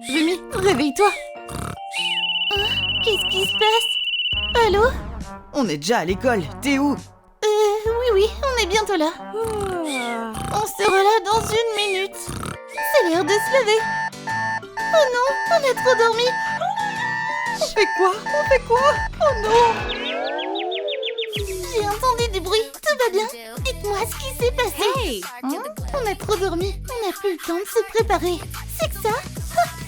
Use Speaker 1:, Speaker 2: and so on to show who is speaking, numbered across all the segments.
Speaker 1: Rumi, réveille-toi.
Speaker 2: Qu'est-ce qui se passe? Allô?
Speaker 1: On est déjà à l'école, t'es où?
Speaker 2: Oui, on est bientôt là. On sera là dans 1 minute. C'est l'heure de se lever. Oh non, on a trop dormi.
Speaker 1: On fait quoi? Oh non!
Speaker 2: J'ai entendu du bruit, tout va bien. Dites-moi ce qui s'est passé.
Speaker 3: Hey!
Speaker 2: On a trop dormi, on n'a plus le temps de se préparer. C'est que ça?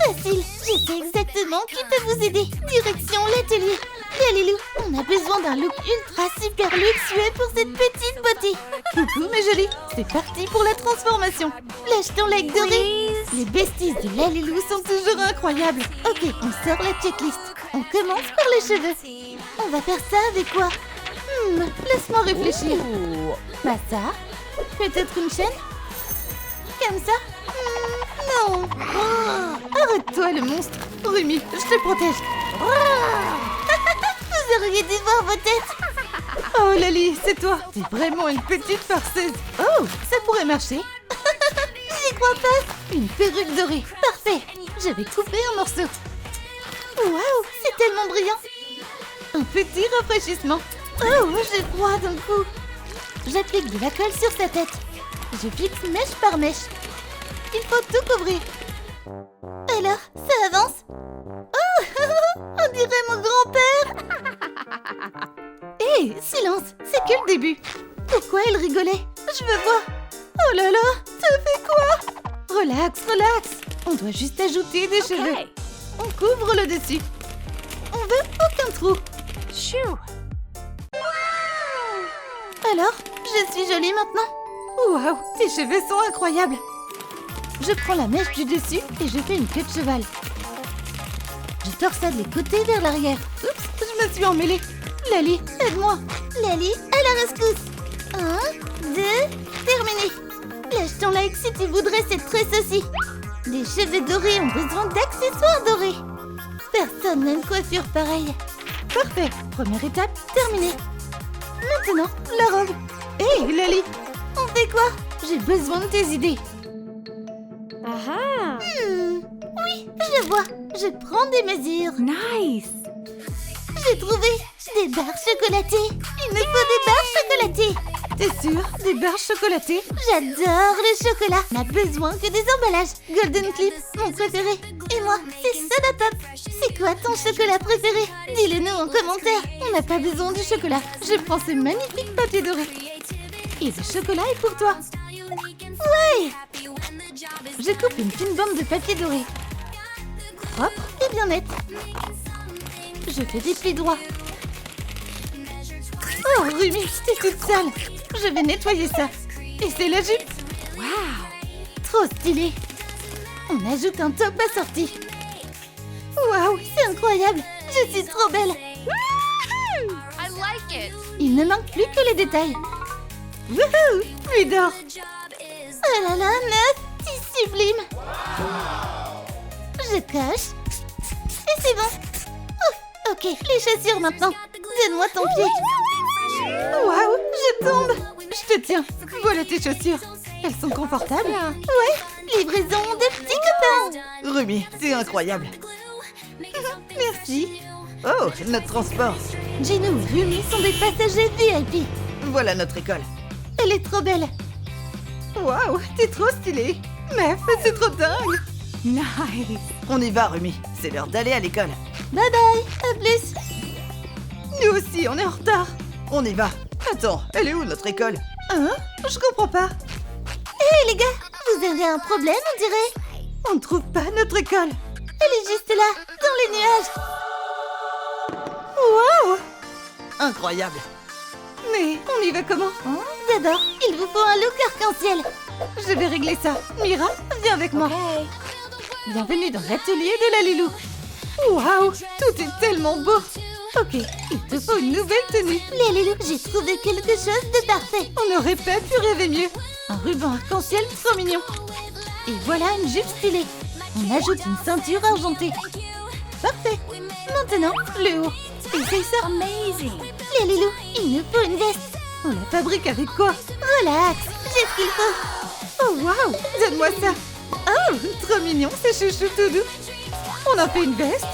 Speaker 2: Facile, je sais exactement qui peut vous aider. Direction l'atelier. Lalilou, on a besoin d'un look ultra super luxueux pour cette petite beauté.
Speaker 1: Coucou mes jolies, c'est parti pour la transformation.
Speaker 2: Lâche ton like doré.
Speaker 3: Please.
Speaker 2: Les besties de Lalilou sont toujours incroyables. Ok, on sort la checklist. On commence par les cheveux. On va faire ça avec quoi? Laisse-moi réfléchir. Pas ça. Peut-être une chaîne? Comme ça? Non.
Speaker 1: Arrête-toi le monstre. Rumi, je te protège.
Speaker 2: Vous auriez dû voir vos têtes.
Speaker 1: Oh Lali, c'est toi. T'es vraiment une petite farceuse. Oh, ça pourrait marcher.
Speaker 2: J'y crois pas.
Speaker 1: Une perruque dorée.
Speaker 2: Parfait.
Speaker 1: Je vais couper un morceau.
Speaker 2: Waouh, c'est tellement brillant.
Speaker 1: Un petit rafraîchissement.
Speaker 2: Oh, j'ai froid d'un coup. J'applique de la colle sur sa tête. Je fixe mèche par mèche. Il faut tout couvrir. Alors, ça avance? Oh, on dirait mon grand-père.
Speaker 1: Hé, silence, c'est que le début.
Speaker 2: Pourquoi elle rigolait? Je veux voir.
Speaker 1: Oh là là, ça fait quoi? Relax. On doit juste ajouter des cheveux.
Speaker 3: Okay.
Speaker 1: On couvre le dessus. On veut aucun trou.
Speaker 3: Shoo!
Speaker 2: Alors, je suis jolie maintenant?
Speaker 1: Waouh, tes cheveux sont incroyables. Je prends la mèche du dessus et je fais une queue de cheval.
Speaker 2: Je tords ça des côtés vers l'arrière.
Speaker 1: Oups, je me suis emmêlée. Lali, aide-moi.
Speaker 2: Lali, à la rescousse. 1, 2, terminé. Lâche ton like si tu voudrais cette tresse aussi. Les cheveux dorés ont besoin d'accessoires dorés. Personne n'a une coiffure pareille.
Speaker 1: Parfait, première étape.
Speaker 2: Terminé.
Speaker 1: Maintenant, la robe. Hé, Lali,
Speaker 2: On fait quoi?
Speaker 1: j'ai besoin de tes idées.
Speaker 3: Aha!
Speaker 2: Oui, je vois. Je prends des mesures.
Speaker 3: Nice!
Speaker 2: J'ai trouvé des barres chocolatées. Il me faut des barres chocolatées.
Speaker 1: T'es sûre? Des barres chocolatées?
Speaker 2: J'adore le chocolat. On n'a besoin que des emballages. Golden Clip, mon préféré. Et moi, c'est Soda Pop. C'est quoi ton chocolat préféré? Dis-le nous en commentaire.
Speaker 1: On n'a pas besoin du chocolat. Je prends ce magnifique papier doré. Et le chocolat est pour toi.
Speaker 2: Ouais.
Speaker 1: Je coupe une fine bande de papier doré. Propre et bien net. Je fais des plis droits. Oh, Rumi, t'es toute sale. Je vais nettoyer ça. Et c'est la jupe.
Speaker 3: Wow!
Speaker 1: Trop stylé. On ajoute un top assorti. Waouh, c'est incroyable. Je suis trop belle.
Speaker 3: I like it!
Speaker 1: Il ne manque plus que les détails. Wouhou, pluie d'or.
Speaker 2: Oh là là, meuf, c'est sublime. Je coche. Et c'est bon. Oh, ok, les chaussures maintenant. Donne-moi ton pied.
Speaker 1: Waouh, je tombe. Je te tiens. Voilà tes chaussures. Elles sont confortables.
Speaker 2: Ouais, livraison de petits copains.
Speaker 1: Rumi, c'est incroyable. Merci. Oh, notre transport.
Speaker 2: Gino et Rumi sont des passagers VIP.
Speaker 1: Voilà notre école.
Speaker 2: Elle est trop belle.
Speaker 1: Waouh, t'es trop stylée. Meuf, c'est trop dingue.
Speaker 3: Nice!
Speaker 1: On y va, Rumi. C'est l'heure d'aller à l'école.
Speaker 2: Bye bye, à plus.
Speaker 1: Nous aussi, on est en retard. On y va. Attends, elle est où notre école? Hein? Je comprends pas.
Speaker 2: Hé les gars, vous avez un problème on dirait?
Speaker 1: On ne trouve pas notre école.
Speaker 2: Elle est juste là, dans les nuages.
Speaker 1: Waouh! Incroyable. Mais on y va comment?
Speaker 2: D'abord, il vous faut un look arc-en-ciel.
Speaker 1: Je vais régler ça. Mira, viens avec moi.
Speaker 3: Okay.
Speaker 1: Bienvenue dans l'atelier de Lalilou. Waouh, tout est tellement beau. Ok, il te faut une nouvelle tenue.
Speaker 2: Lalilou, j'ai trouvé quelque chose de parfait.
Speaker 1: On n'aurait pas pu rêver mieux. Un ruban arc-en-ciel trop mignon. Et voilà une jupe stylée. On ajoute une ceinture argentée. Parfait. Maintenant, le haut. Essaye ça.
Speaker 3: Amazing!
Speaker 2: Lalilou, il nous faut une veste.
Speaker 1: On la fabrique avec quoi?
Speaker 2: Relax, j'ai ce qu'il faut.
Speaker 1: Oh waouh, donne-moi ça. Oh, trop mignon, ces chouchous tout doux. On en fait une veste?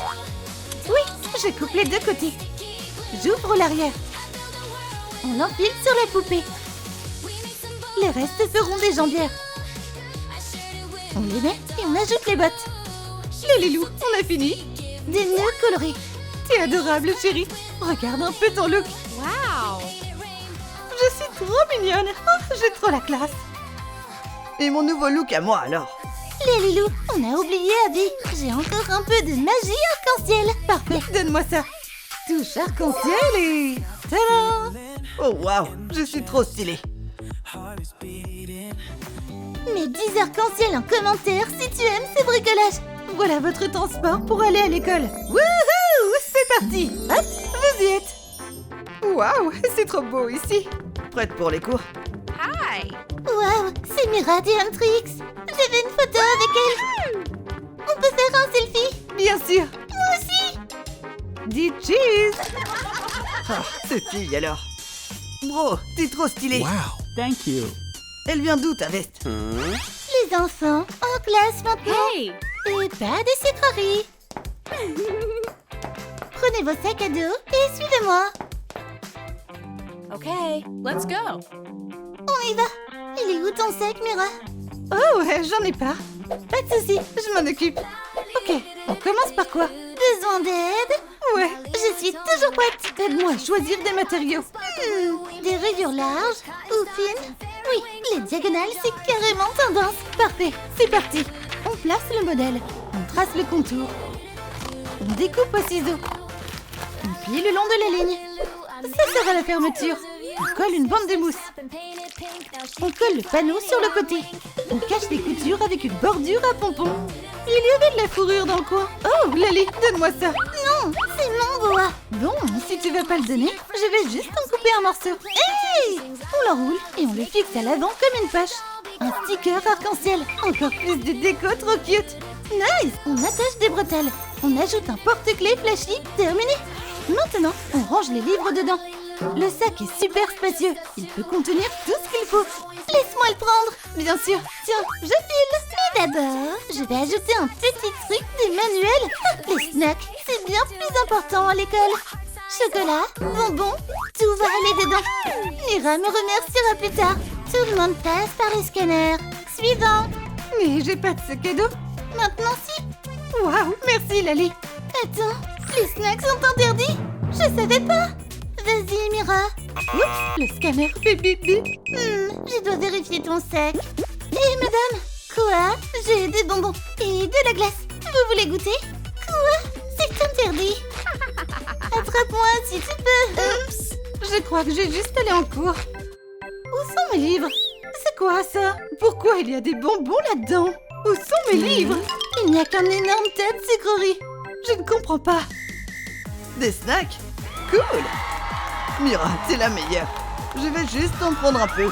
Speaker 1: Oui, je coupe les deux côtés. J'ouvre l'arrière. On l'enfile sur la poupée. Les restes feront des jambières. On les met et on ajoute les bottes. Le Lilou, on a fini. Des nœuds colorés. T'es adorable, chérie. Regarde un peu ton look.
Speaker 3: Wow.
Speaker 1: Je suis trop mignonne. Oh, j'ai trop la classe.
Speaker 4: Et mon nouveau look à moi alors?
Speaker 2: Les Lilou, on a oublié Abby. J'ai encore un peu de magie arc-en-ciel.
Speaker 1: Parfait, donne-moi ça. Touche arc-en-ciel et... Tadam!
Speaker 4: Oh waouh, je suis trop stylée.
Speaker 2: Mets 10 arc-en-ciel en commentaire si tu aimes ce bricolage.
Speaker 1: Voilà votre transport pour aller à l'école. Wouhou! C'est parti. Hop, vous y êtes. Waouh, c'est trop beau ici.
Speaker 4: Prête pour les cours?
Speaker 3: Hi.
Speaker 2: Waouh, c'est Mira de Huntrix. J'ai fait une photo avec elle. On peut faire un selfie?
Speaker 1: Bien sûr.
Speaker 2: Moi aussi.
Speaker 1: Dis cheese.
Speaker 4: Ah, cette fille alors. Bro, t'es trop stylé.
Speaker 5: Wow, thank you.
Speaker 4: Elle vient d'où ta veste?
Speaker 2: Les enfants, en classe maintenant.
Speaker 3: Hey.
Speaker 2: Et pas de sucreries. Prenez vos sacs à dos et suivez-moi.
Speaker 3: Okay, let's go.
Speaker 2: On y va. Il est où ton sac, Mira?
Speaker 1: Oh, ouais, j'en ai pas. Pas de soucis, je m'en occupe. Ok, on commence par quoi?
Speaker 2: Besoin d'aide?
Speaker 1: Ouais,
Speaker 2: Je suis toujours prête.
Speaker 1: aide-moi à choisir des matériaux.
Speaker 2: Des rayures larges ou fines? Oui, les diagonales, c'est carrément tendance.
Speaker 1: Parfait, c'est parti. On place le modèle, on trace le contour, on découpe au ciseau, on plie le long de la ligne. Ça sera la fermeture. On colle une bande de mousse. On colle le panneau sur le côté. On cache les coutures avec une bordure à pompons. Il y avait de la fourrure dans le coin. Oh, Lali, donne-moi ça.
Speaker 2: Non, c'est mon bois.
Speaker 1: Bon, si tu veux pas le donner, je vais juste en couper un morceau. Hey! On l'enroule et on le fixe à l'avant comme une poche. Un sticker arc-en-ciel. Encore plus de déco trop cute. Nice! On attache des bretelles. On ajoute un porte-clés flashy. Terminé. Maintenant, on range les livres dedans. Le sac est super spacieux. Il peut contenir tout ce qu'il faut.
Speaker 2: Laisse-moi le prendre.
Speaker 1: Bien sûr. Tiens, je file.
Speaker 2: Et d'abord, je vais ajouter un petit truc des manuels. Les snacks, c'est bien plus important à l'école. Chocolat, bonbons, tout va aller dedans. Mira me remerciera plus tard. Tout le monde passe par les scanners. Suivant.
Speaker 1: Mais j'ai pas de sac à dos.
Speaker 2: Maintenant si.
Speaker 1: Waouh, merci Lali.
Speaker 2: Attends, les snacks sont interdits? Je savais pas. Vas-y, Mira.
Speaker 1: Oups, le scanner fait bip bip.
Speaker 2: Je dois vérifier ton sac. Hé, madame. Quoi? J'ai des bonbons et de la glace. Vous voulez goûter? Quoi? C'est interdit. Attrape-moi si tu peux.
Speaker 1: Oups, je crois que j'ai juste allé en cours. Où sont mes livres? C'est quoi ça? Pourquoi il y a des bonbons là-dedans? Où sont mes livres? Il n'y a qu'un énorme tas de sucreries. Je ne comprends pas.
Speaker 4: Des snacks? Cool. Mira, t'es la meilleure. Je vais juste en prendre un peu.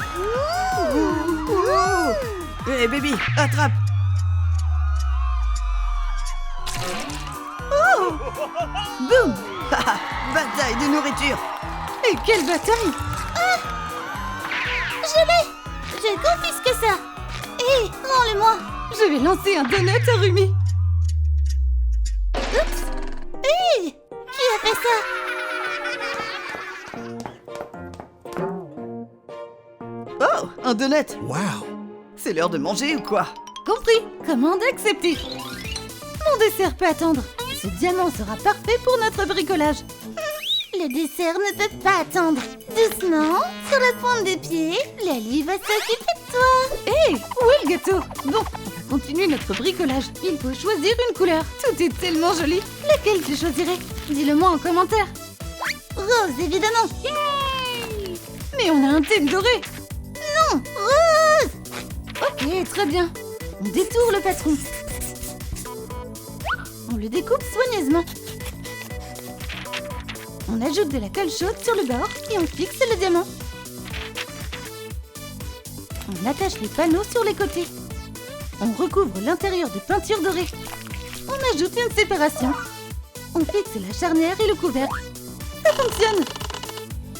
Speaker 4: Hé baby, attrape.
Speaker 1: Oh! Boum!
Speaker 4: Haha, bataille de nourriture.
Speaker 1: Et quelle bataille!
Speaker 2: Je l'ai. Je confisque ça. Hé, rends-le-moi.
Speaker 1: Je vais lancer un donut à Rumi.
Speaker 2: Hé, qui a fait ça?
Speaker 4: Oh, un donut.
Speaker 5: Wow.
Speaker 4: C'est l'heure de manger ou quoi?
Speaker 1: Compris, commande acceptée. Mon dessert peut attendre. Ce diamant sera parfait pour notre bricolage.
Speaker 2: Le dessert ne peut pas attendre. Doucement, sur la pointe des pieds, Lali va s'occuper de toi.
Speaker 1: Hé, où est le gâteau? Bon, on va continuer notre bricolage. Il faut choisir une couleur. Tout est tellement joli. Laquelle tu choisirais? Dis-le-moi en commentaire.
Speaker 2: Rose, évidemment.
Speaker 1: Mais on a un thème doré.
Speaker 2: Non, rose.
Speaker 1: Ok, très bien. On détourne le patron. On le découpe soigneusement. On ajoute de la colle chaude sur le bord et on fixe le diamant. On attache les panneaux sur les côtés. On recouvre l'intérieur de peinture dorée. On ajoute une séparation. On fixe la charnière et le couvercle. Ça fonctionne.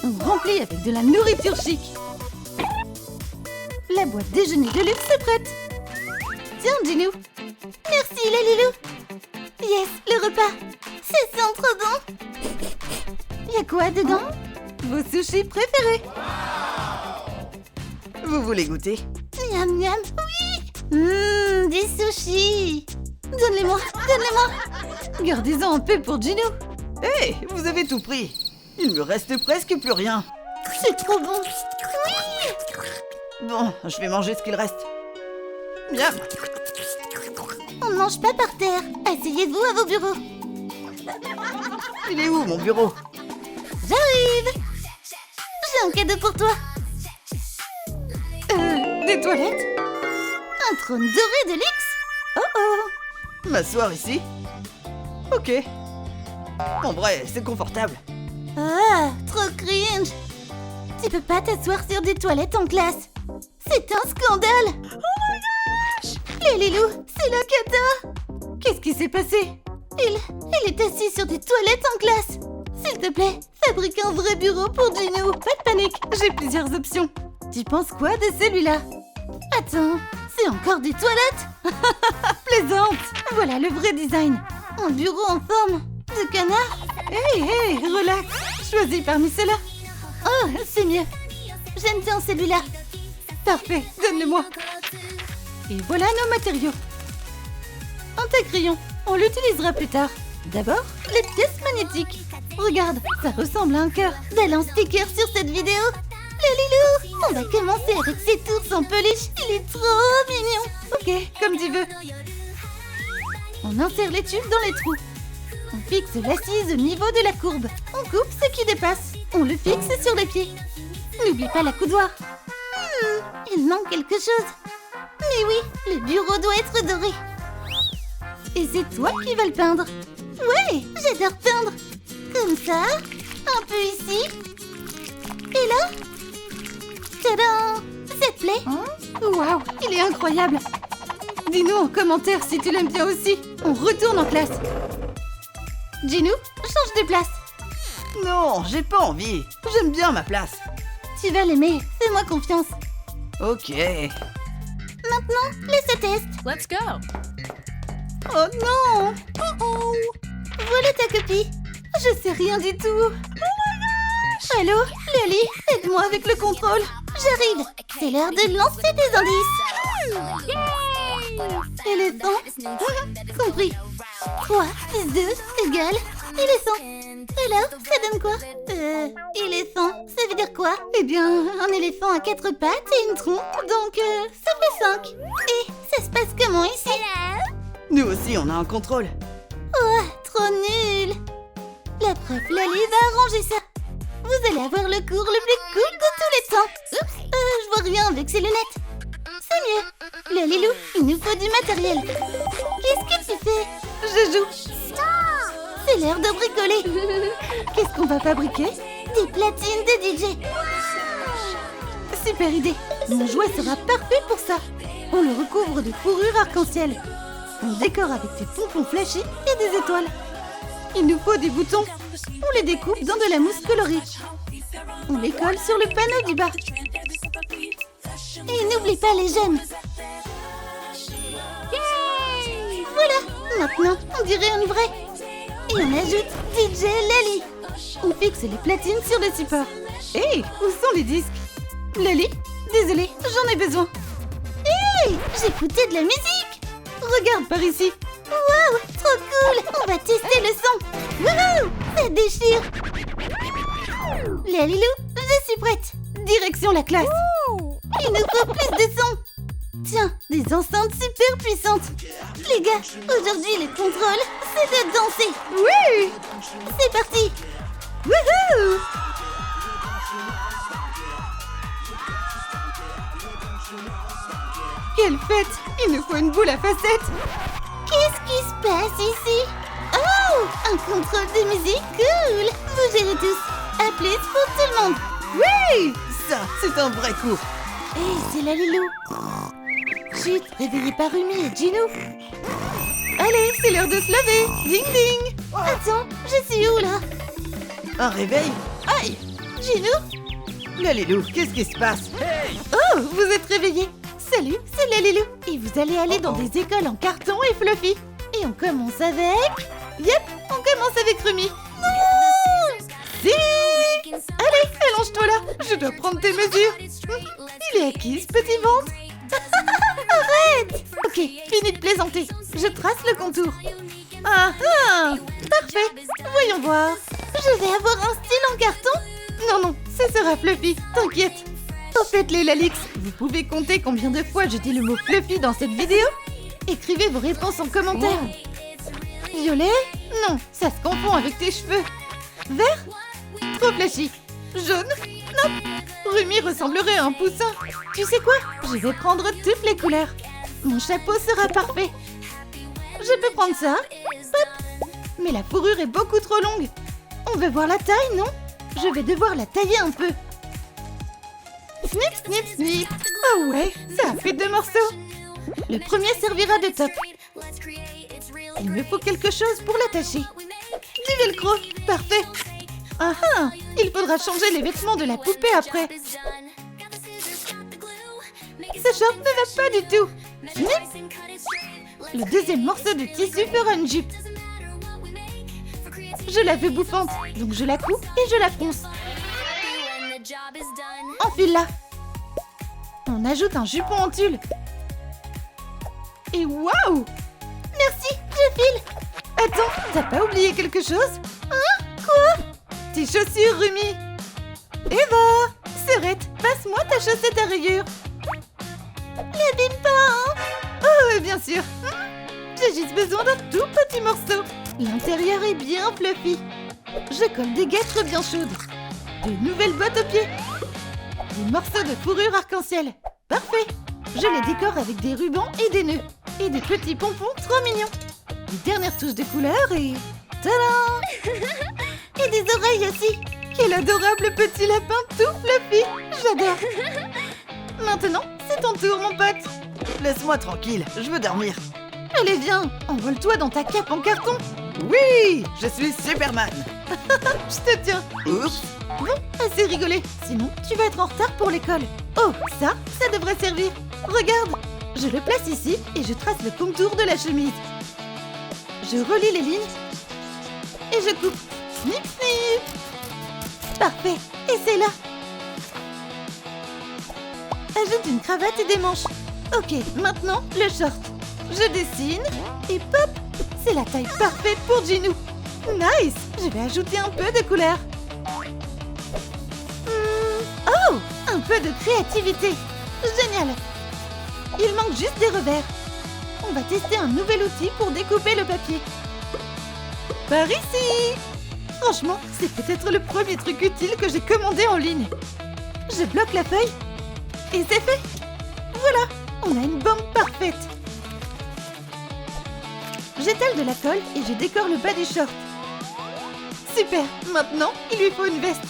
Speaker 1: On remplit avec de la nourriture chic. La boîte déjeuner de luxe est prête. Tiens, Ginou.
Speaker 2: Merci, Lalilou. Yes,
Speaker 1: sushis préférés.
Speaker 4: Vous voulez goûter?
Speaker 2: Miam miam, oui. Des sushis. Donne-les-moi, donne-les-moi.
Speaker 1: Gardez-en un peu pour Gino.
Speaker 4: Hé, vous avez tout pris. Il me reste presque plus rien.
Speaker 2: C'est trop bon.
Speaker 4: Bon, je vais manger ce qu'il reste. Miam.
Speaker 2: On ne mange pas par terre. Asseyez-vous à vos bureaux.
Speaker 4: Il est où, mon bureau?
Speaker 2: J'arrive. J'ai un cadeau pour toi.
Speaker 1: Des toilettes?
Speaker 2: Un trône doré de luxe.
Speaker 1: Oh oh.
Speaker 4: M'asseoir ici? Ok. En vrai, c'est confortable.
Speaker 2: Ah, trop cringe. Tu peux pas t'asseoir sur des toilettes en classe. C'est un scandale. Oh my gosh. Les Lilou, c'est la cata.
Speaker 1: Qu'est-ce qui s'est passé?
Speaker 2: Il est assis sur des toilettes en classe. S'il te plaît, fabrique un vrai bureau pour Gino.
Speaker 1: Pas de panique, j'ai plusieurs options. Tu penses quoi de celui-là?
Speaker 2: Attends, c'est encore des toilettes?
Speaker 1: Plaisante. Voilà le vrai design.
Speaker 2: Un bureau en forme de canard?
Speaker 1: Hey, relax. Choisis parmi ceux-là.
Speaker 2: Oh, c'est mieux. J'aime bien celui-là.
Speaker 1: Parfait, donne-le-moi. Et voilà nos matériaux. Un taille-crayon, on l'utilisera plus tard. D'abord, les pièces magnétiques. Regarde, ça ressemble à un cœur.
Speaker 2: Balance sticker sur cette vidéo. Le Lilou, on va commencer avec ces tours en peluche. Il est trop mignon.
Speaker 1: Ok, comme tu veux. On insère les tubes dans les trous. On fixe l'assise au niveau de la courbe. On coupe ce qui dépasse. On le fixe sur les pieds. N'oublie pas la coudoir.
Speaker 2: Il manque quelque chose. Mais oui, le bureau doit être doré.
Speaker 1: Et c'est toi qui vas le peindre.
Speaker 2: Ouais, j'adore peindre. Comme ça, un peu ici. Et là. Tadam! Ça te plaît?
Speaker 1: Waouh, il est incroyable. Dis-nous en commentaire si tu l'aimes bien aussi. On retourne en classe. Gino, change de place.
Speaker 4: Non, j'ai pas envie. J'aime bien ma place.
Speaker 2: Tu vas l'aimer, fais-moi confiance.
Speaker 4: Ok.
Speaker 2: Maintenant, laisse test.
Speaker 3: Let's go.
Speaker 1: Oh non.
Speaker 2: Voilà ta copie.
Speaker 1: Je sais rien du tout. Oh my gosh. Allô, Lily, aide-moi avec le contrôle.
Speaker 2: J'arrive. C'est l'heure de lancer des indices.
Speaker 1: Éléphant.
Speaker 2: Compris. 3 plus 2 égale éléphant. Et là, ça donne quoi? Éléphant, ça veut dire quoi?
Speaker 1: Eh bien,
Speaker 2: Un éléphant à 4 pattes et une trompe, donc ça fait 5. Et ça se passe comment ici?
Speaker 4: Nous aussi, on a un contrôle.
Speaker 2: Oh, trop nul. La prof Lali va arranger ça. Vous allez avoir le cours le plus cool de tous les temps. Oups, je vois rien avec ces lunettes. C'est mieux. Le Lilou, il nous faut du matériel. Qu'est-ce que tu fais?
Speaker 1: je joue.
Speaker 2: C'est l'heure de bricoler.
Speaker 1: Qu'est-ce qu'on va fabriquer?
Speaker 2: Des platines de DJ.
Speaker 1: Super idée. Mon jouet sera parfait pour ça. On le recouvre de fourrure arc-en-ciel. On décore avec des pompons flashy et des étoiles. Il nous faut des boutons. On les découpe dans de la mousse colorée. On les colle sur le panneau du bas.
Speaker 2: Et n'oublie pas les gemmes. Voilà, maintenant on dirait une vraie. Et on ajoute DJ Lali.
Speaker 1: On fixe les platines sur le support. Hé, où sont les disques? Lily, désolée, j'en ai besoin.
Speaker 2: Hey, j'écoutais de la musique.
Speaker 1: Regarde par ici.
Speaker 2: Waouh, trop cool. On va tester le son. Wouhou, ça déchire. Lalilou, je suis prête.
Speaker 1: Direction la classe.
Speaker 2: Il nous faut plus de son. Tiens, des enceintes super puissantes. Les gars, aujourd'hui le contrôle, c'est de danser.
Speaker 1: Oui.
Speaker 2: C'est parti.
Speaker 1: Wouhou. Quelle fête. Il nous faut une boule à facettes.
Speaker 2: Qu'est-ce qui se passe ici? Oh, un contrôle de musique cool. Vous gérez tous. À plus pour tout le monde.
Speaker 1: Oui.
Speaker 4: Ça, c'est un vrai coup.
Speaker 2: Hé, c'est Lalilou.
Speaker 1: Chut, réveillé par Rumi et Gino. Allez, c'est l'heure de se lever. Ding ding.
Speaker 2: Attends, je suis où là?
Speaker 4: Un réveil? Aïe!
Speaker 2: Gino?
Speaker 4: Lalilou, qu'est-ce qui se passe?
Speaker 1: Oh, vous êtes réveillés. Salut, c'est Lalilou. Et vous allez aller dans des écoles en carton et fluffy. Et on commence avec... Yep, on commence avec Rumi. Non! Si! Allez, allonge-toi là, je dois prendre tes mesures. Il est à qui ce petit ventre? Arrête! Ok, fini de plaisanter. Je trace le contour. Ah ah! Parfait. Voyons voir. Je vais avoir un style en carton? Non, non, ce sera Fluffy, t'inquiète. Au fait, les Lalix, vous pouvez compter combien de fois je dis le mot Fluffy dans cette vidéo? Écrivez vos réponses en commentaire. Violet? Non, ça se confond avec tes cheveux. Vert? Trop flashy. Jaune? Non. Rumi ressemblerait à un poussin. Tu sais quoi? Je vais prendre toutes les couleurs. Mon chapeau sera parfait. Je peux prendre ça? Hop. Mais la fourrure est beaucoup trop longue. On veut voir la taille, non? Je vais devoir la tailler un peu. Snip, snip, snip. Oh ouais, ça a fait 2 morceaux. Le premier servira de top. Il me faut quelque chose pour l'attacher. Du velcro, parfait. Ah ah, il faudra changer les vêtements de la poupée après. Ce short ne va pas du tout. Snip. Le deuxième morceau de tissu fera une jupe. Je la veux bouffante, donc je la coupe et je la fronce. Enfile-la. On ajoute un jupon en tulle. Et waouh! Merci, je file. Attends, t'as pas oublié quelque chose? Hein? Quoi? Tes chaussures, Rumi. Eva! Serette, passe-moi ta chaussette à rayures. L'abîme pas, hein? Oh, bien sûr. J'ai juste besoin d'un tout petit morceau. L'intérieur est bien fluffy. Je colle des guêtres bien chaudes. De nouvelles bottes aux pieds. Des morceaux de fourrure arc-en-ciel. Parfait. Je les décore avec des rubans et des nœuds. Et des petits pompons trop mignons. Des dernières touches de couleur et... Tadam! Et des oreilles aussi. Quel adorable petit lapin tout fluffy. J'adore. Maintenant, c'est ton tour, mon pote.
Speaker 4: Laisse-moi tranquille, je veux dormir.
Speaker 1: Allez, viens, envole-toi dans ta cape en carton.
Speaker 4: Oui, je suis Superman.
Speaker 1: Je te tiens.
Speaker 4: Oups.
Speaker 1: Bon, assez rigolé. Sinon, tu vas être en retard pour l'école. Oh, ça devrait servir. Regarde, je le place ici et je trace le contour de la chemise. Je relie les lignes et je coupe. Snip, snip. Parfait, et c'est là. Ajoute une cravate et des manches. Ok, maintenant, le short. Je dessine et pop. C'est la taille parfaite pour Jinou. Nice. Je vais ajouter un peu de couleur. Oh, un peu de créativité. Génial. Il manque juste des revers. On va tester un nouvel outil pour découper le papier. Par ici. Franchement, c'est peut-être le premier truc utile que j'ai commandé en ligne. Je bloque la feuille et c'est fait. Voilà, on a une bombe parfaite. J'étale de la colle et je décore le bas du short. Super, maintenant, il lui faut une veste.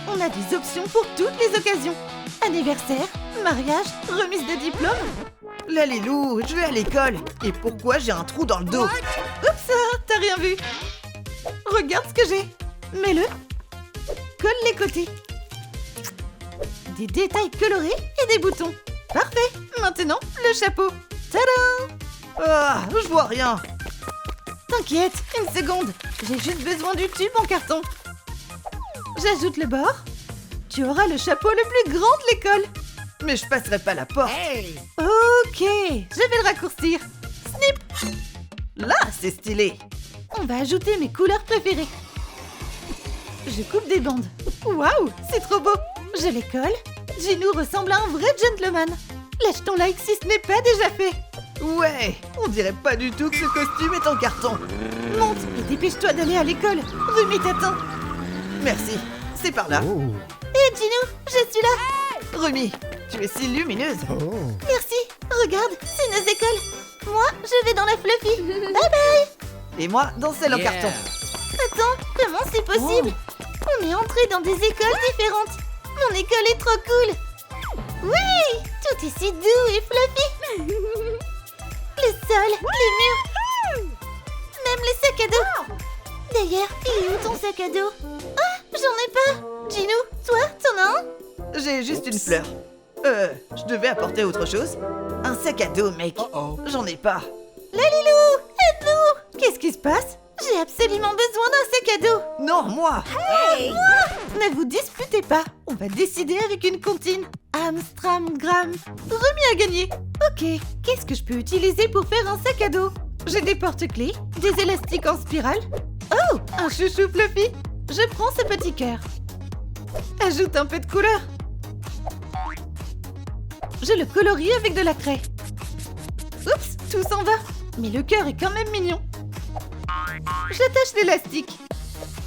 Speaker 1: On a des options pour toutes les occasions. Anniversaire, mariage, remise de diplôme.
Speaker 4: Lalilou, je vais à l'école. Et pourquoi j'ai un trou dans le dos?
Speaker 1: Oups, t'as rien vu. Regarde ce que j'ai. Mets-le. Colle les côtés. Des détails colorés et des boutons. Parfait. Maintenant, le chapeau. Tadam!
Speaker 4: Ah, je vois rien.
Speaker 1: T'inquiète, une seconde. J'ai juste besoin du tube en carton. J'ajoute le bord. Tu auras le chapeau le plus grand de l'école.
Speaker 4: Mais je passerai pas la porte.
Speaker 1: Ok, je vais le raccourcir. Snip.
Speaker 4: Là, c'est stylé.
Speaker 1: On va ajouter mes couleurs préférées. Je coupe des bandes. Waouh, c'est trop beau. Je les colle. Jinou ressemble à un vrai gentleman. Lâche ton like si ce n'est pas déjà fait.
Speaker 4: Ouais, on dirait pas du tout que ce costume est en carton.
Speaker 1: Monte et dépêche-toi d'aller à l'école. Rumi t'attend.
Speaker 4: Merci, c'est par là.
Speaker 1: Hé Jinou, je suis là.
Speaker 4: Rumi, tu es si lumineuse.
Speaker 1: Merci. Regarde, c'est nos écoles. Moi, je vais dans la Fluffy. Bye bye.
Speaker 4: Et moi, dans celle en carton.
Speaker 1: Attends, comment c'est possible? On est entré dans des écoles différentes. Mon école est trop cool. Oui, tout est si doux et fluffy. Le sol, les murs, même les sacs à dos. D'ailleurs, il est où ton sac à dos? Ah, j'en ai pas. Jinou, toi, t'en as un?
Speaker 4: J'ai juste une fleur. Je devais apporter autre chose. Un sac à dos, mec. J'en ai pas.
Speaker 1: Lalilou, aide-nous. Qu'est-ce qui se passe? J'ai absolument besoin d'un sac à dos.
Speaker 4: Non, moi.
Speaker 1: Moi. Ne vous disputez pas, on va décider avec une comptine. Amstram, gram. Remy a gagné. Ok, qu'est-ce que je peux utiliser pour faire un sac à dos? J'ai des porte-clés, des élastiques en spirale. Oh, un chouchou fluffy. Je prends ce petit cœur. Ajoute un peu de couleur. Je le colorie avec de la craie. Oups, tout s'en va. Mais le cœur est quand même mignon. J'attache l'élastique.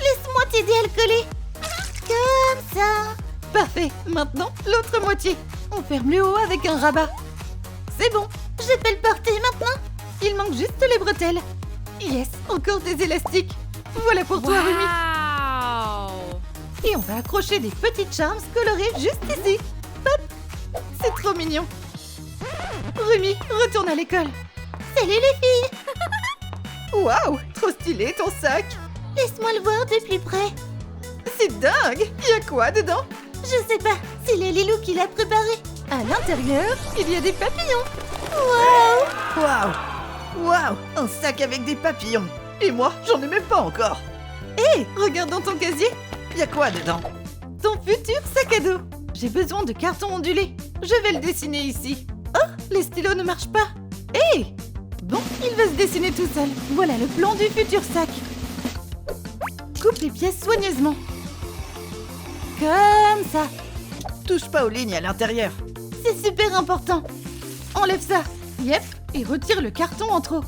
Speaker 2: Laisse-moi t'aider à le coller. Comme ça.
Speaker 1: Parfait, maintenant l'autre moitié. On ferme le haut avec un rabat. C'est bon,
Speaker 2: Je peux le porter maintenant.
Speaker 1: il manque juste les bretelles. Yes, encore des élastiques. Voilà pour toi, Remy.
Speaker 3: Wow.
Speaker 1: Et on va accrocher des petites charms colorées juste ici. Hop, c'est trop mignon. Remy, retourne à l'école.
Speaker 2: Salut les filles.
Speaker 4: Waouh, trop stylé ton sac.
Speaker 2: Laisse-moi le voir de plus près.
Speaker 4: C'est dingue. Y a quoi dedans?
Speaker 2: Je sais pas, c'est le Lilou qui l'a préparé.
Speaker 1: À l'intérieur, il y a des papillons.
Speaker 2: Waouh.
Speaker 4: Waouh. Waouh, un sac avec des papillons. Et moi, j'en ai même pas encore.
Speaker 1: Hé, regarde dans ton casier.
Speaker 4: Y a quoi dedans?
Speaker 1: Ton futur sac à dos. J'ai besoin de carton ondulé. Je vais le dessiner ici. Oh, les stylos ne marchent pas. Hé! Bon, il va se dessiner tout seul. Voilà le plan du futur sac. Coupe les pièces soigneusement. Comme ça.
Speaker 4: Touche pas aux lignes à l'intérieur.
Speaker 1: C'est super important. Enlève ça. Yep. Et retire le carton en trop.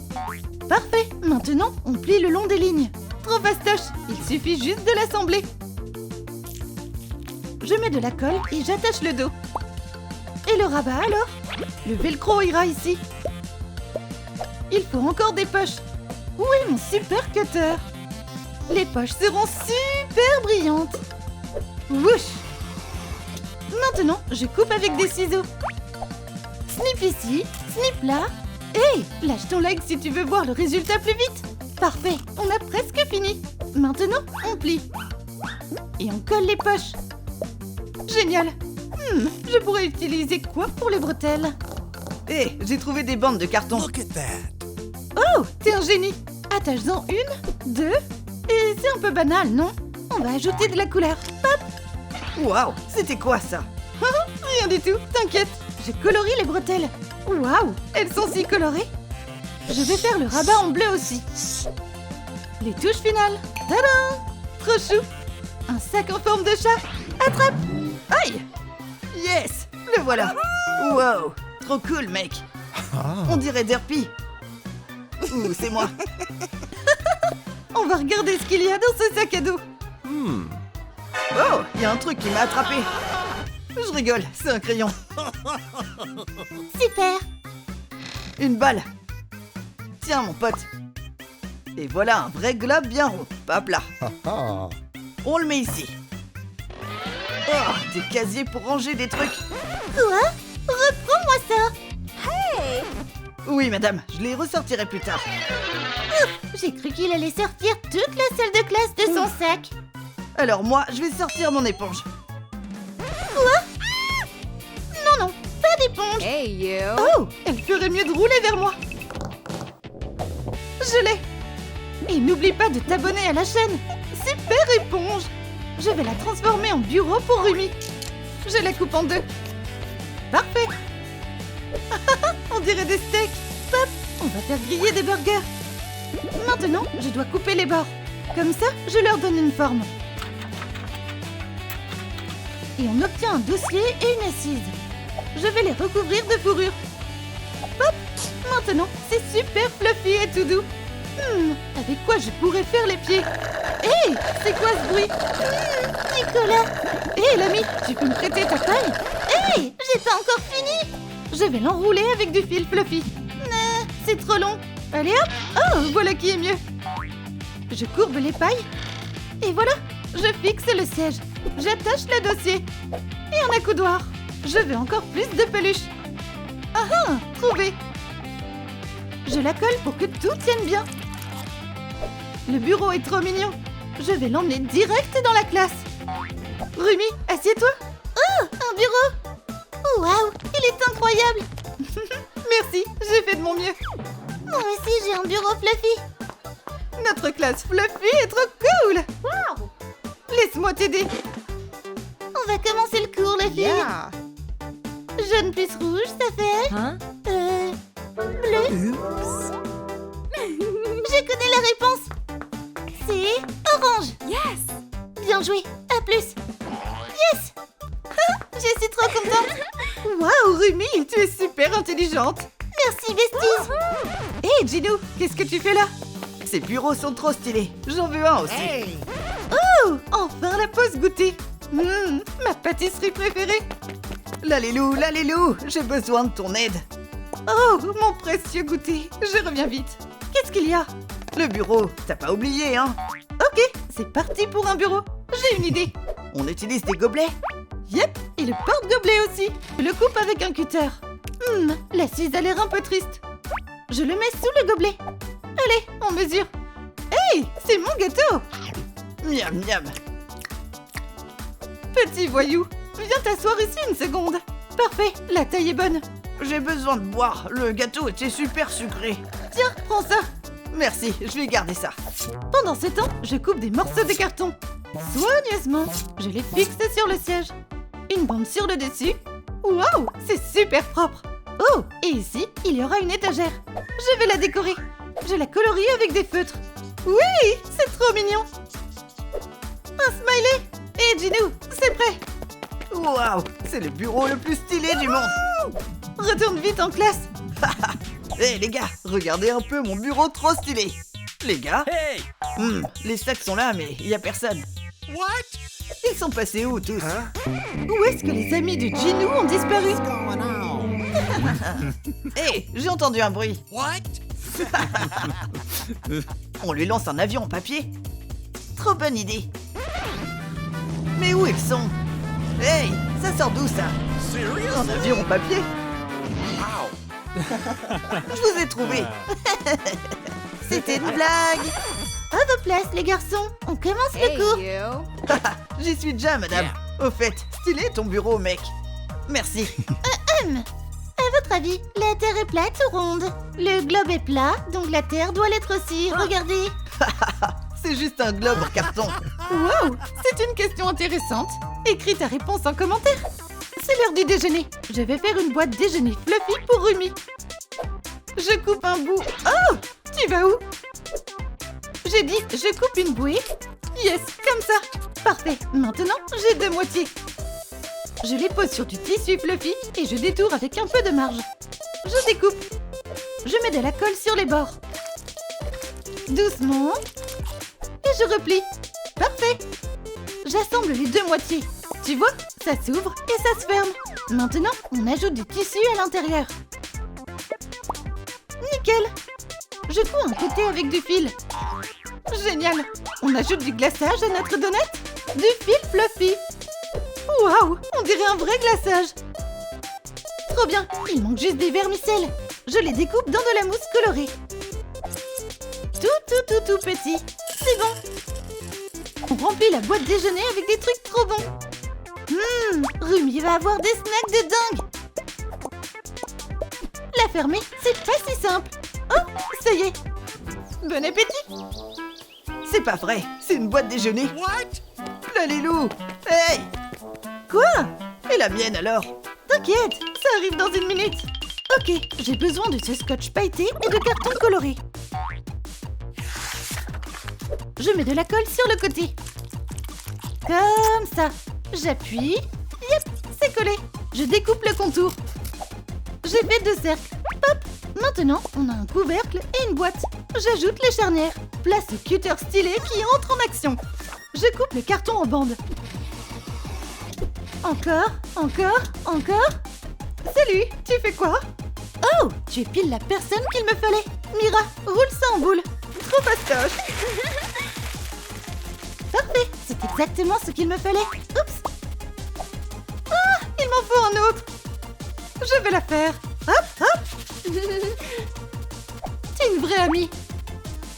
Speaker 1: Parfait. Maintenant, on plie le long des lignes. Trop fastoche. Il suffit juste de l'assembler. Je mets de la colle et j'attache le dos. Et le rabat alors? Le velcro ira ici. Il faut encore des poches. Où est mon super cutter? Les poches seront super brillantes. Wouch! Maintenant, je coupe avec des ciseaux. Snip ici, snip là. Hey, lâche ton like si tu veux voir le résultat plus vite. Parfait, on a presque fini. Maintenant, on plie. Et on colle les poches. Génial. Je pourrais utiliser quoi pour les bretelles?
Speaker 4: Hé, j'ai trouvé des bandes de carton.
Speaker 1: Oh, t'es un génie. Attache-en une, deux. Et c'est un peu banal, non? On va ajouter de la couleur. Hop.
Speaker 4: Waouh, c'était quoi ça?
Speaker 1: Rien du tout, t'inquiète. Je colorie les bretelles. Waouh, elles sont si colorées. Je vais faire le rabat en bleu aussi. Les touches finales. Tadam! Trop chou. Un sac en forme de chat. Attrape.
Speaker 4: Aïe! Yes! Le voilà! Wow! Trop cool, mec! On dirait Derpy! Ouh, c'est moi!
Speaker 1: On va regarder ce qu'il y a dans ce sac à dos.
Speaker 4: Oh! Il y a un truc qui m'a attrapé! Je rigole, c'est un crayon!
Speaker 2: Super.
Speaker 4: Une balle! Tiens, mon pote! Et voilà un vrai globe bien rond, pas plat! On le met ici! Oh! Des casiers pour ranger des trucs!
Speaker 2: Quoi? Reprends-moi ça.
Speaker 4: Oui, madame, je les ressortirai plus tard!
Speaker 2: J'ai cru qu'il allait sortir toute la salle de classe de son sac.
Speaker 4: Alors moi, je vais sortir mon éponge!
Speaker 2: Non, non, pas d'éponge.
Speaker 3: Hey, you.
Speaker 1: Oh, elle ferait mieux de rouler vers moi. Je l'ai. Et n'oublie pas de t'abonner à la chaîne. Super éponge. Je vais la transformer en bureau pour Remy. Je la coupe en deux. Parfait. On dirait des steaks. Top. On va faire griller des burgers. Maintenant, je dois couper les bords. Comme ça, je leur donne une forme. Et on obtient un dossier et une assise. Je vais les recouvrir de fourrure. Hop! Maintenant, c'est super fluffy et tout doux. Avec quoi je pourrais faire les pieds? Hé! C'est quoi ce bruit?
Speaker 2: Nicolas.
Speaker 1: Hé, l'ami, tu peux me prêter ta taille?
Speaker 2: Hé, j'ai pas encore fini.
Speaker 1: Je vais l'enrouler avec du fil fluffy. C'est trop long. Allez hop! Oh, voilà qui est mieux. Je courbe les pailles. Et voilà, je fixe le siège. J'attache le dossier. Et un accoudoir. Je veux encore plus de peluche. Ah ah, trouvé. Je la colle pour que tout tienne bien. Le bureau est trop mignon. Je vais l'emmener direct dans la classe. Remy, assieds-toi.
Speaker 2: Oh, un bureau. Waouh, il est incroyable.
Speaker 1: Merci, j'ai fait de mon mieux.
Speaker 2: Moi aussi, j'ai un bureau fluffy.
Speaker 1: Notre classe fluffy est trop cool.
Speaker 2: Wow.
Speaker 1: Laisse-moi t'aider.
Speaker 2: On va commencer le cours, les filles.
Speaker 3: Yeah.
Speaker 2: Jaune plus rouge, ça fait...
Speaker 3: Hein?
Speaker 2: Bleu. Je connais la réponse. C'est orange.
Speaker 3: Yes.
Speaker 2: Bien joué. À plus. Yes. Je suis trop contente.
Speaker 4: Waouh, Rumi, tu es super intelligente.
Speaker 2: Merci, Besties.
Speaker 4: Hé, Gino, qu'est-ce que tu fais là? Ces bureaux sont trop stylés. J'en veux un aussi.
Speaker 3: Hey.
Speaker 4: Oh, enfin la pause goûter. Ma pâtisserie préférée. Lalélou, j'ai besoin de ton aide. Oh, mon précieux goûter, je reviens vite. Qu'est-ce qu'il y a? Le bureau, t'as pas oublié, hein? Ok, c'est parti pour un bureau. J'ai une idée. On utilise des gobelets? Yep, et le porte-gobelet aussi. Je le coupe avec un cutter. La Suisse a l'air un peu triste. Je le mets sous le gobelet. Allez, on mesure. Hey, c'est mon gâteau. Miam, miam. Petit voyou, viens t'asseoir ici une seconde. Parfait, la taille est bonne. J'ai besoin de boire, le gâteau était super sucré. Tiens, prends ça. Merci, je vais garder ça. Pendant ce temps, je coupe des morceaux de carton. Soigneusement, je les fixe sur le siège. Une bande sur le dessus. Waouh, c'est super propre. Oh, et ici, il y aura une étagère. Je vais la décorer. Je la colorie avec des feutres. Oui, c'est trop mignon. Un smiley. Et Gino, c'est prêt. Waouh, c'est le bureau le plus stylé du monde. Retourne vite en classe. Hé les gars, regardez un peu mon bureau trop stylé. Les gars,
Speaker 5: Hey!
Speaker 4: les sacs sont là mais il y a personne.
Speaker 5: What?
Speaker 4: Ils sont passés où tous?
Speaker 5: Huh?
Speaker 4: Où est-ce que les amis de Gino ont disparu?
Speaker 5: What's going on?
Speaker 4: Hé, j'ai entendu un bruit.
Speaker 5: What?
Speaker 4: On lui lance un avion en papier? Trop bonne idée. Mais où ils sont? Hey, ça sort d'où ça?
Speaker 5: Serious?
Speaker 4: Un avion en papier?
Speaker 5: Wow.
Speaker 4: Je vous ai trouvé. C'était une blague.
Speaker 2: À vos places, les garçons. On commence
Speaker 3: Hey,
Speaker 2: le cours.
Speaker 3: you.
Speaker 4: J'y suis déjà, madame. Au fait, stylé ton bureau, mec. Merci.
Speaker 2: À votre avis, la Terre est plate ou ronde? Le globe est plat, donc la Terre doit l'être aussi. Regardez.
Speaker 4: C'est juste un globe en carton. Wow, c'est une question intéressante. Écris ta réponse en commentaire. C'est l'heure du déjeuner. Je vais faire une boîte déjeuner fluffy pour Rumi. Je coupe un bout. Oh, tu vas où? J'ai dit, je coupe une bouée. Yes, comme ça. Parfait. Maintenant, j'ai deux moitiés. Je les pose sur du tissu fluffy et je détourne avec un peu de marge. Je découpe. Je mets de la colle sur les bords. Doucement. Et je replie. Parfait. J'assemble les deux moitiés. Tu vois, ça s'ouvre et ça se ferme. Maintenant, on ajoute du tissu à l'intérieur. Nickel. Je couds un côté avec du fil. Génial. On ajoute du glaçage à notre donut. Du fil fluffy. Waouh, on dirait un vrai glaçage. Trop bien, il manque juste des vermicelles. Je les découpe dans de la mousse colorée. Tout petit. C'est bon. On remplit la boîte déjeuner avec des trucs trop bons. Rumi va avoir des snacks de dingue. La fermer, c'est pas si simple. Oh, ça y est. Bon appétit. C'est pas vrai, c'est une boîte déjeuner.
Speaker 5: What?
Speaker 4: Lalilou. Hey. Quoi? Et la mienne alors? T'inquiète, ça arrive dans une minute. Ok, j'ai besoin de ce scotch pailleté et de carton coloré. Je mets de la colle sur le côté. Comme ça. J'appuie. Yep, c'est collé. Je découpe le contour. J'ai fait deux cercles. Pop. Maintenant, on a un couvercle et une boîte. J'ajoute les charnières. Place au cutter stylé qui entre en action. Je coupe le carton en bandes. Encore. Salut, tu fais quoi? Oh, tu es pile la personne qu'il me fallait. Mira, roule ça en boule. Trop fastoche. Parfait, c'est exactement ce qu'il me fallait. Oups. Ah, il m'en faut un autre. Je vais la faire. Hop. T'es une vraie amie.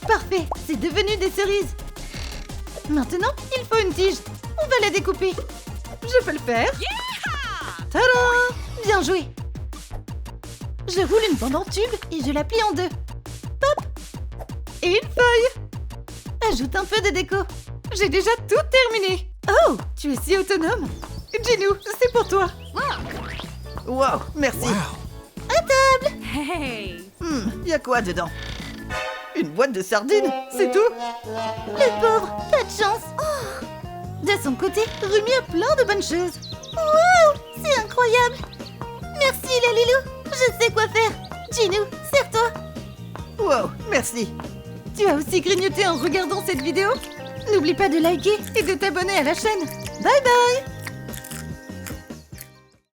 Speaker 4: Parfait, c'est devenu des cerises. Maintenant, il faut une tige. On va la découper. Je peux le faire. Tadam! Bien joué. Je roule une bande en tube et je la plie en deux. Pop. Et une feuille. Ajoute un peu de déco. J'ai déjà tout terminé. Oh, tu es si autonome.
Speaker 1: Ginou, c'est pour toi.
Speaker 4: Wow, merci.
Speaker 5: Wow.
Speaker 3: Hey.
Speaker 4: Y a quoi dedans? Une boîte de sardines, c'est tout?
Speaker 2: Le pauvre, pas de chance. Oh. De son côté, Rumi a plein de bonnes choses. Wow, c'est incroyable. Merci la Lilou, je sais quoi faire. Ginou, serre-toi.
Speaker 4: Wow, merci.
Speaker 1: Tu as aussi grignoté en regardant cette vidéo? N'oublie pas de liker et de t'abonner à la chaîne. Bye bye!